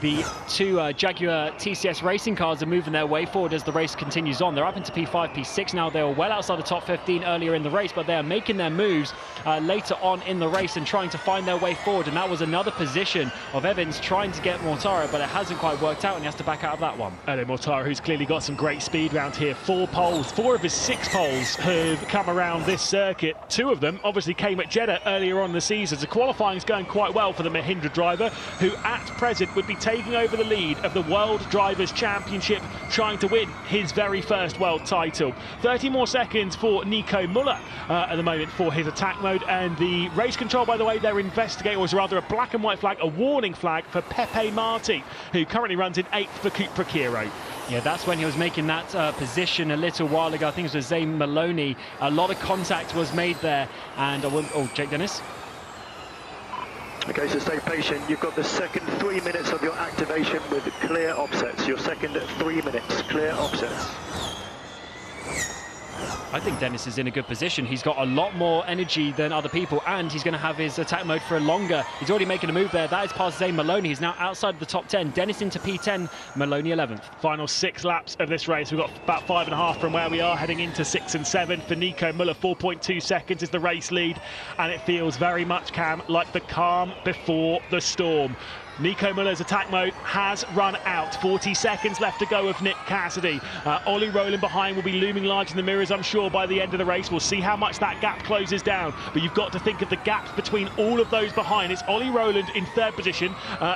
The two Jaguar TCS racing cars are moving their way forward as the race continues on. They're up into P5, P6 now. They were well outside the top 15 earlier in the race, but they are making their moves later on in the race and trying to find their way forward. And that was another position of Evans trying to get Mortara, but it hasn't quite worked out, and he has to back out of that one. Elio Mortara, who's clearly got some great speed round here. 4 poles, 4 of his 6 poles have come around this circuit. 2 of them obviously came at Jeddah earlier on in the season. So qualifying is going quite well for the Mahindra driver, who at present would be taking over the lead of the World Drivers' Championship, trying to win his very first world title. 30 more seconds for Nico Müller at the moment for his attack mode, and the race control, by the way, they're investigating, or rather a black and white flag, a warning flag for Pepe Marti, who currently runs in 8th for Cupra Kiro. Yeah, that's when he was making that position a little while ago. I think it was Zane Maloney. A lot of contact was made there, and Jake Dennis. Okay, so stay patient. You've got the second 3 minutes of your activation with clear offsets. Your second 3 minutes, clear offsets. I think Dennis is in a good position. He's got a lot more energy than other people, and he's going to have his attack mode for longer. He's already making a move there. That is past Zane Maloney. He's now outside of the top 10. Dennis into P10, Maloney 11th. Final 6 laps of this race. We've got about 5.5 from where we are, heading into 6 and 7. For Nico Müller, 4.2 seconds is the race lead, and it feels very much, Cam, like the calm before the storm. Nico Müller's attack mode has run out. 40 seconds left to go of Nick Cassidy. Ollie Rowland behind will be looming large in the mirrors, I'm sure, by the end of the race. We'll see how much that gap closes down. But you've got to think of the gaps between all of those behind. It's Ollie Rowland in 3rd position,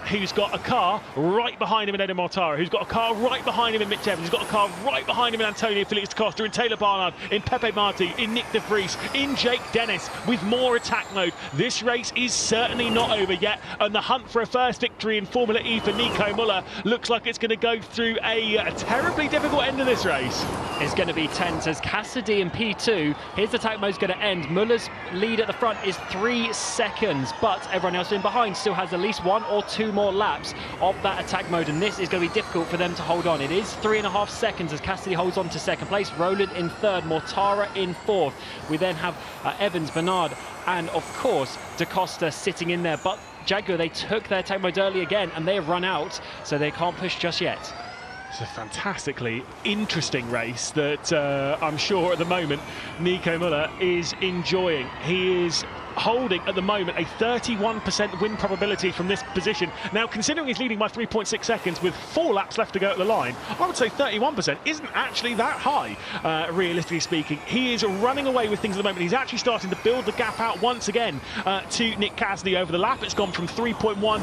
who's got a car right behind him in Elio Mortara, who's got a car right behind him in Mitch Evans, who's got a car right behind him in Antonio Felix da Costa, in Taylor Barnard, in Pepe Marti, in Nick de Vries, in Jake Dennis, with more attack mode. This race is certainly not over yet, and the hunt for a first victory in Formula E for Nico Müller looks like it's going to go through a terribly difficult end of this race. It's going to be tense as Cassidy in P2. His attack mode is going to end. Müller's lead at the front is 3 seconds, but everyone else in behind still has at least 1 or 2 more laps of that attack mode, and this is going to be difficult for them to hold on. It is 3.5 seconds as Cassidy holds on to 2nd place. Rowland in 3rd, Mortara in 4th. We then have Evans, Bernard, and of course da Costa sitting in there, but Jaguar, they took their attack mode early again, and they have run out, so they can't push just yet. It's a fantastically interesting race that I'm sure at the moment Nico Müller is enjoying. He is holding at the moment a 31% win probability from this position. Now, considering he's leading by 3.6 seconds with 4 laps left to go at the line, I would say 31% isn't actually that high, realistically speaking. He is running away with things at the moment. He's actually starting to build the gap out once again to Nick Cassidy over the lap. It's gone from 3.1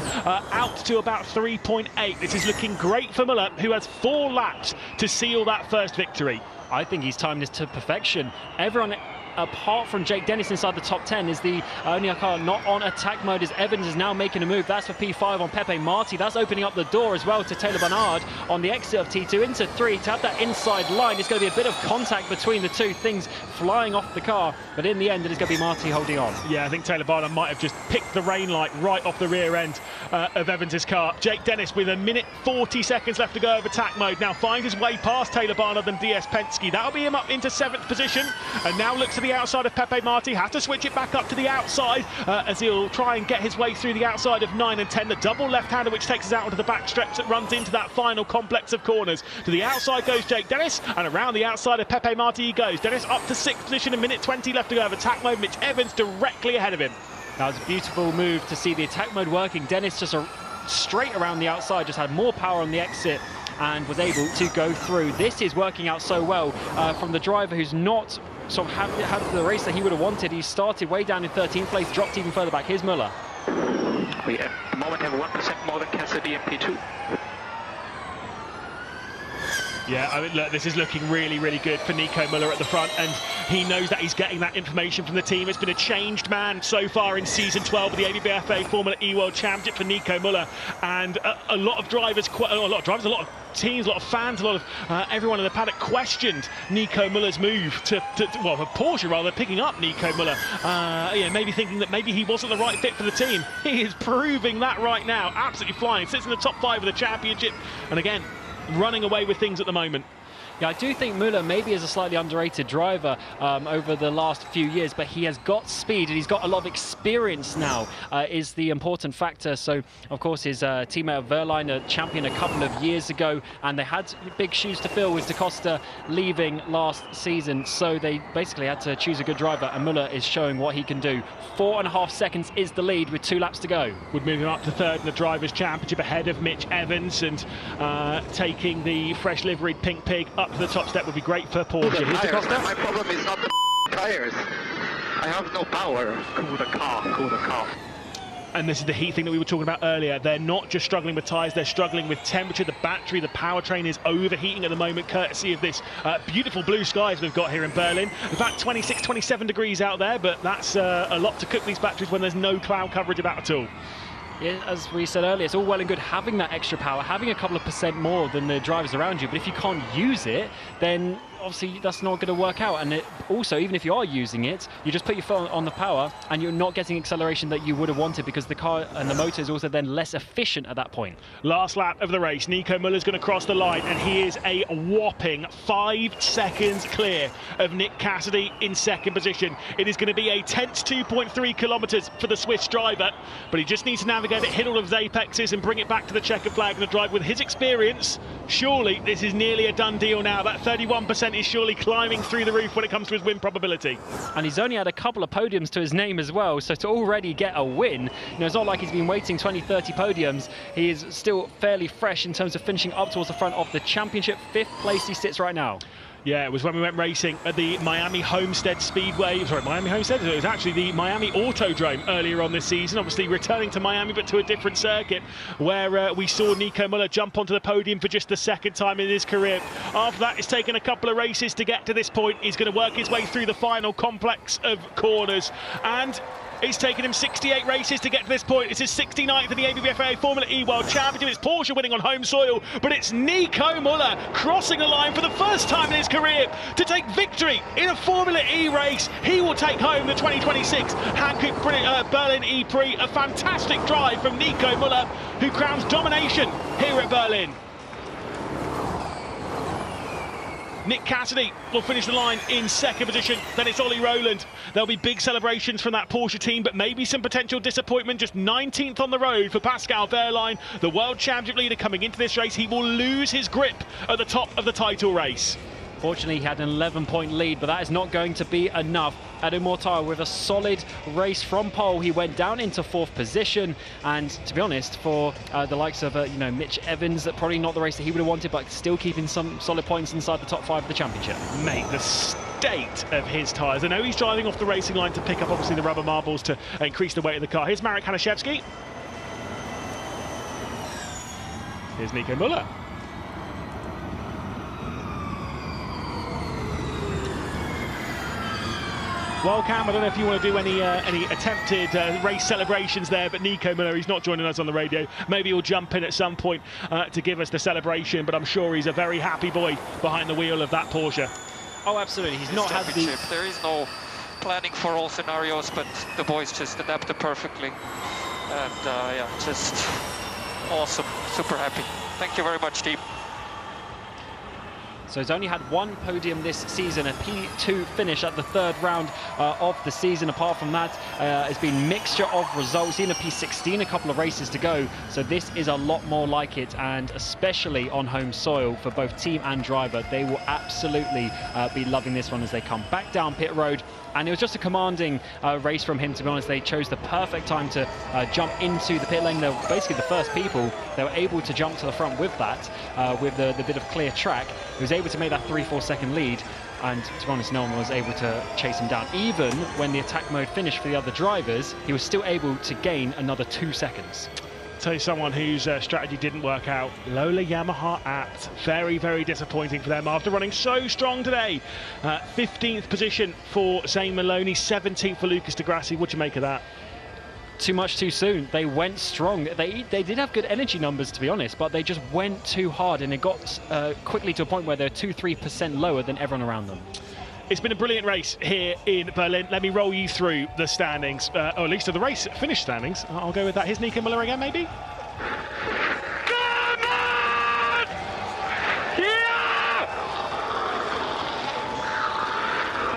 out to about 3.8. This is looking great for Müller, who has 4 laps to seal that first victory. I think he's timed this to perfection. Everyone apart from Jake Dennis inside the top 10 is the only car not on attack mode. As Evans is now making a move. That's for P5 on Pepe Marti. That's opening up the door as well to Taylor Bernard on the exit of T2 into 3 to have that inside line. It's going to be a bit of contact between the two things flying off the car, but in the end it is going to be Marti holding on. Yeah, I think Taylor Bernard might have just picked the rain light right off the rear end of Evans's car. Jake Dennis with 1 minute 40 seconds left to go of attack mode now finds his way past Taylor Bernard and DS Penske. That'll be him up into 7th position, and now looks to the outside of Pepe Marti. Has to switch it back up to the outside as he'll try and get his way through the outside of 9 and 10. The double left-hander which takes us out onto the back stretch that runs into that final complex of corners. To the outside goes Jake Dennis, and around the outside of Pepe Marti he goes. Dennis up to 6th position, 1 minute 20 left to go of attack mode. Mitch Evans directly ahead of him. That was a beautiful move to see the attack mode working. Dennis just straight around the outside, just had more power on the exit and was able to go through. This is working out so well from the driver who's not sort of had the race that he would have wanted. He started way down in 13th place, dropped even further back. Here's Müller. We at the moment have 1% more than Cassidy in P2. Yeah, I mean, look, this is looking really, really good for Nico Müller at the front, and he knows that he's getting that information from the team. It's been a changed man so far in Season 12 of the ABBFA Formula E World Championship for Nico Müller, and a lot of drivers, a lot of teams, a lot of fans, a lot of everyone in the paddock questioned Nico Müller's move well, for Porsche rather, picking up Nico Müller. Yeah, maybe thinking that maybe he wasn't the right fit for the team. He is proving that right now, absolutely flying, sits in the top 5 of the championship, and again, running away with things at the moment. Yeah, I do think Müller maybe is a slightly underrated driver over the last few years, but he has got speed and he's got a lot of experience now, is the important factor. So, of course, his teammate Wehrlein, a champion a couple of years ago, and they had big shoes to fill with Da Costa leaving last season. So they basically had to choose a good driver, and Müller is showing what he can do. 4.5 seconds is the lead with 2 laps to go. Would move him up to 3rd in the Drivers' Championship ahead of Mitch Evans, and taking the fresh liveried Pink Pig up to the top step would be great for Porsche. Here's Da Costa. My problem is not the tires. I have no power. Cool the car. And this is the heat thing that we were talking about earlier. They're not just struggling with tyres, they're struggling with temperature. The battery, the powertrain is overheating at the moment, courtesy of this beautiful blue skies we've got here in Berlin. About 26, 27 degrees out there, but that's a lot to cook these batteries when there's no cloud coverage about at all. Yeah, as we said earlier, it's all well and good having that extra power, having a couple of % more than the drivers around you, but if you can't use it, then obviously that's not going to work out. And also, even if you are using it, you just put your foot on the power and you're not getting acceleration that you would have wanted, because the car and the motor is also then less efficient at that point. Last lap of the race, Nico Müller's going to cross the line, and he is a whopping 5 seconds clear of Nick Cassidy in 2nd position. It is going to be a tense 2.3 kilometres for the Swiss driver, but he just needs to navigate it, hit all of his apexes and bring it back to the checker flag. And the drive with his experience, surely this is nearly a done deal now. That 31% is surely climbing through the roof when it comes to his win probability. And he's only had a couple of podiums to his name as well, so to already get a win, it's not like he's been waiting 20, 30 podiums. He is still fairly fresh in terms of finishing up towards the front of the championship. 5th place he sits right now. Yeah, it was when we went racing at the Miami Homestead Speedway. Sorry, Miami Homestead? It was actually the Miami Autodrome earlier on this season. Obviously returning to Miami, but to a different circuit, where we saw Nico Müller jump onto the podium for just the 2nd time in his career. After that, it's taken a couple of races to get to this point. He's going to work his way through the final complex of corners, and it's taken him 68 races to get to this point. It's his 69th in the ABBFA Formula E World Championship. It's Porsche winning on home soil, but it's Nico Müller crossing the line for the first time in his career to take victory in a Formula E race. He will take home the 2026 Hankook Berlin E-Prix. A fantastic drive from Nico Müller, who crowns domination here at Berlin. Nick Cassidy will finish the line in 2nd position. Then it's Ollie Rowland. There'll be big celebrations from that Porsche team, but maybe some potential disappointment. Just 19th on the road for Pascal Wehrlein, the World Championship leader coming into this race. He will lose his grip at the top of the title race. Fortunately, he had an 11-point lead, but that is not going to be enough. Adam Mortar with a solid race from pole. He went down into 4th position, and to be honest, for the likes of Mitch Evans, that probably not the race that he would have wanted, but still keeping some solid points inside the top 5 of the championship. Mate, the state of his tyres. I know he's driving off the racing line to pick up obviously the rubber marbles to increase the weight of the car. Here's Marek Hanaszewski. Here's Nico Müller. Well, Cam, I don't know if you want to do any attempted race celebrations there, but Nico Müller, he's not joining us on the radio. Maybe he'll jump in at some point to give us the celebration, but I'm sure he's a very happy boy behind the wheel of that Porsche. Oh, absolutely. He's not had the... There is no planning for all scenarios, but the boys just adapted perfectly. And yeah, just awesome. Super happy. Thank you very much, team. So he's only had one podium this season, a P2 finish at the third round of the season. Apart from that, it's been mixture of results. In a P16, a couple of races to go. So this is a lot more like it, and especially on home soil for both team and driver. They will absolutely be loving this one as they come back down pit road. And it was just a commanding race from him, to be honest. They chose the perfect time to jump into the pit lane. They were basically the first people that were able to jump to the front with that, with the bit of clear track. He was able to make that 3-4 second lead. And to be honest, no one was able to chase him down. Even when the attack mode finished for the other drivers, he was still able to gain another 2 seconds. Tell you someone whose strategy didn't work out, Lola Yamaha Apt. Very, very disappointing for them after running so strong today. 15th position for Zane Maloney, 17th for Lucas de Grassi. What do you make of that? Too much too soon. They went strong. They did have good energy numbers, to be honest, but they just went too hard, and it got quickly to a point where they're 2-3% lower than everyone around them. It's been a brilliant race here in Berlin. Let me roll you through the standings, or at least to the race finish standings. I'll go with that. Here's Nico Müller again, maybe? Come on! Yeah!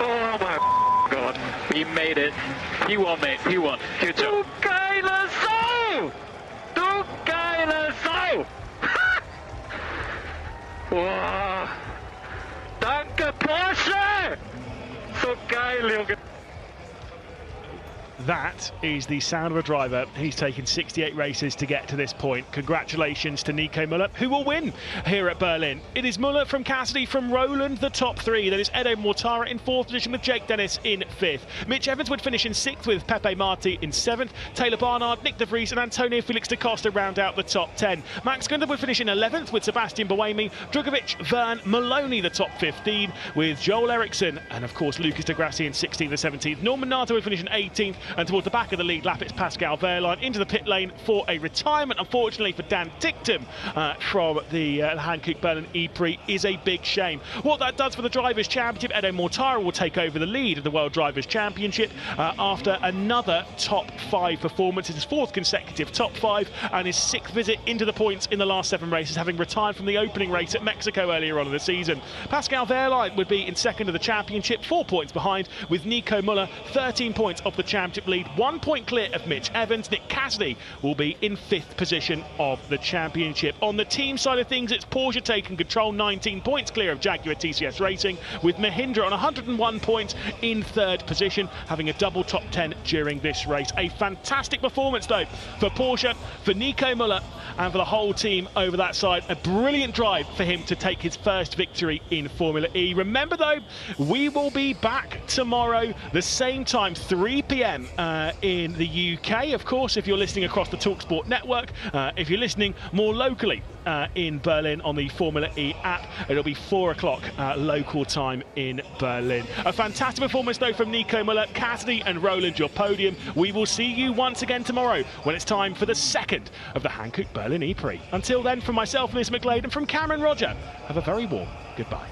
Oh my God. He made it. He won, mate. He won. Good job. Du geile Sau! Du geile Sau! Wow. Danke, Porsche! So geil, Junge. That is the sound of a driver. He's taken 68 races to get to this point. Congratulations to Nico Müller, who will win here at Berlin. It is Müller from Cassidy, from Roland, the top three. Then it's Edo Mortara in 4th position with Jake Dennis in 5th. Mitch Evans would finish in 6th with Pepe Marti in 7th. Taylor Barnard, Nick De Vries and Antonio Felix da Costa round out the top 10. Max Gunther would finish in 11th with Sebastian Buemi, Drugovic, Verne, Maloney the top 15 with Joel Eriksson and of course Lucas de Grassi in 16th and 17th. Norman Nato would finish in 18th, and towards the back of the lead lap it's Pascal Wehrlein into the pit lane for a retirement, unfortunately for Dan Ticktum from the Hankook Berlin E-Prix. Is a big shame. What that does for the Drivers' Championship, Edo Mortara will take over the lead of the World Drivers' Championship after another top 5 performance. It's his 4th consecutive top 5 and his 6th visit into the points in the last 7 races, having retired from the opening race at Mexico earlier on in the season. Pascal Wehrlein would be in 2nd of the championship, 4 points behind, with Nico Müller 13 points off the championship lead, 1 point clear of Mitch Evans. Nick Cassidy will be in 5th position of the championship. On the team side of things, it's Porsche taking control, 19 points clear of Jaguar TCS Racing, with Mahindra on 101 points in 3rd position, having a double top 10 during this race. A fantastic performance though for Porsche, for Nico Müller and for the whole team over that side. A brilliant drive for him to take his first victory in Formula E. Remember though, we will be back tomorrow the same time, 3 p.m. In the UK, of course, if you're listening across the talkSPORT network. If you're listening more locally in Berlin on the Formula E app, it'll be 4 o'clock local time in Berlin. A fantastic performance though from Nico Müller, Cassidy and Roland, your podium. We will see you once again tomorrow when it's time for the 2nd of the Hankook Berlin E-Prix. Until then, from myself, Liz McGlade, and from Cameron Roger, have a very warm goodbye.